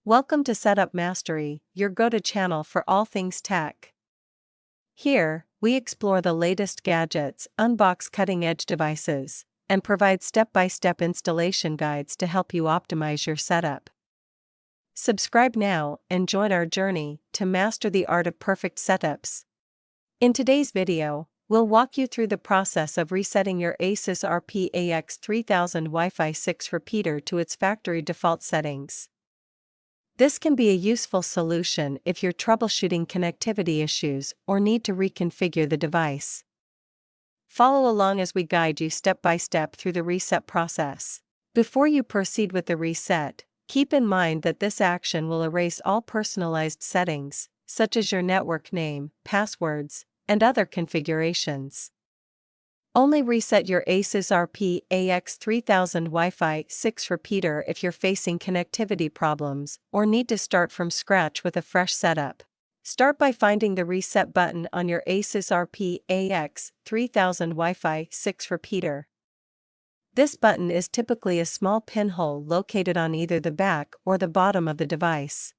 Welcome to Setup Mastery, your go-to channel for all things tech. Here, we explore the latest gadgets, unbox cutting-edge devices, and provide step-by-step installation guides to help you optimize your setup. Subscribe now and join our journey to master the art of perfect setups. In today's video, we'll walk you through the process of resetting your ASUS RP-AX3000 Wi-Fi 6 repeater to its factory default settings. This can be a useful solution if you're troubleshooting connectivity issues or need to reconfigure the device. Follow along as we guide you step by step through the reset process. Before you proceed with the reset, keep in mind that this action will erase all personalized settings, such as your network name, passwords, and other configurations. Only reset your ASUS RP-AX3000 Wi-Fi 6 repeater if you're facing connectivity problems or need to start from scratch with a fresh setup. Start by finding the reset button on your ASUS RP-AX3000 Wi-Fi 6 repeater. This button is typically a small pinhole located on either the back or the bottom of the device.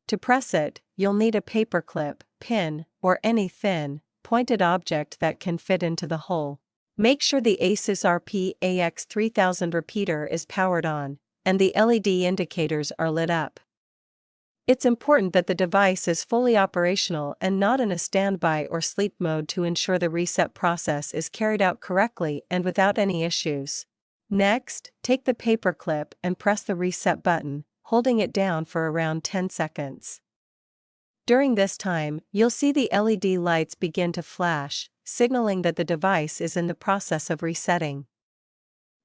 To press it, you'll need a paperclip, pin, or any thin, pointed object that can fit into the hole. Make sure the ASUS RP-AX3000 repeater is powered on, and the LED indicators are lit up. It's important that the device is fully operational and not in a standby or sleep mode to ensure the reset process is carried out correctly and without any issues. Next, take the paperclip and press the reset button, holding it down for around 10 seconds. During this time, you'll see the LED lights begin to flash, signaling that the device is in the process of resetting.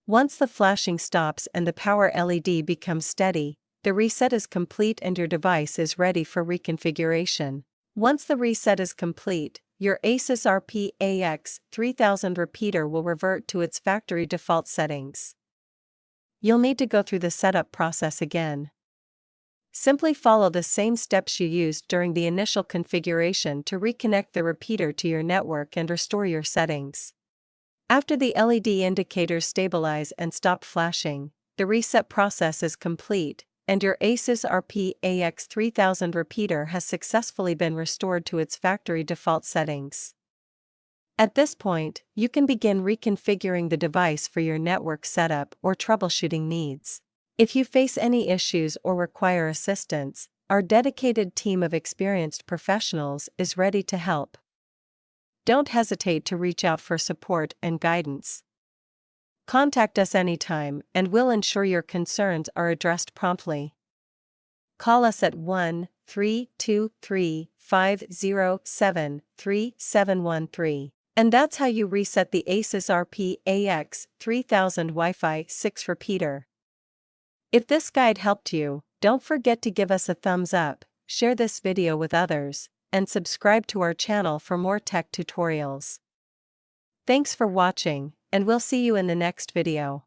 Once the flashing stops and the power LED becomes steady, the reset is complete and your device is ready for reconfiguration. Once the reset is complete, your ASUS RP-AX3000 repeater will revert to its factory default settings. You'll need to go through the setup process again. Simply follow the same steps you used during the initial configuration to reconnect the repeater to your network and restore your settings. After the LED indicators stabilize and stop flashing, the reset process is complete, and your ASUS RP-AX3000 repeater has successfully been restored to its factory default settings. At this point, you can begin reconfiguring the device for your network setup or troubleshooting needs. If you face any issues or require assistance, our dedicated team of experienced professionals is ready to help. Don't hesitate to reach out for support and guidance. Contact us anytime, and we'll ensure your concerns are addressed promptly. Call us at 1-323-507-3713. And that's how you reset the ASUS RP-AX3000 Wi-Fi 6 repeater. If this guide helped you, don't forget to give us a thumbs up, share this video with others, and subscribe to our channel for more tech tutorials. Thanks for watching, and we'll see you in the next video.